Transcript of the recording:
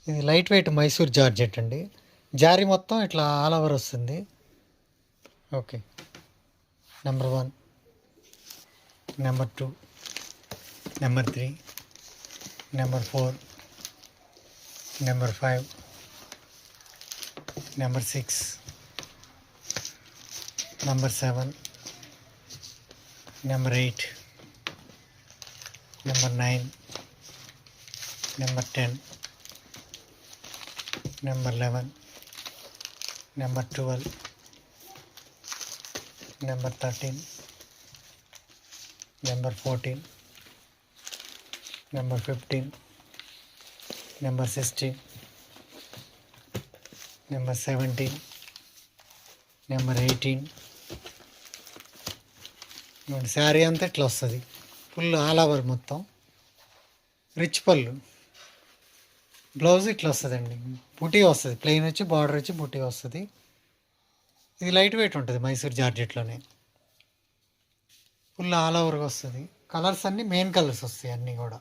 ఇది light weight Mysore georgette అండి. జారీ మొత్తం ఇట్లా ఆల్ ఓవర్ వస్తుంది. Okay, number 1, number 2, number 3, number 4, number 5, number 6, number 7, number 8, number 9, number 10, number 11, number 12, number 13, number 14, number 15, number 16, number 17, number 18. Sari అంతా ఇట్లా వస్తుంది, ఫుల్ ఆల్ ఓవర్ మొత్తం. రిచ్ పళ్ళు, బ్లౌజ్ ఇట్లా వస్తుందండి, బుటీ వస్తుంది, ప్లెయిన్ వచ్చి బార్డర్ వచ్చి బుటీ వస్తుంది. ఇది లైట్ వెయిట్ ఉంటుంది మైసూర్ జార్జెట్లోనే, ఫుల్ ఆల్ ఓవర్గా వస్తుంది. కలర్స్ అన్నీ మెయిన్ కలర్స్ వస్తాయి అన్నీ కూడా.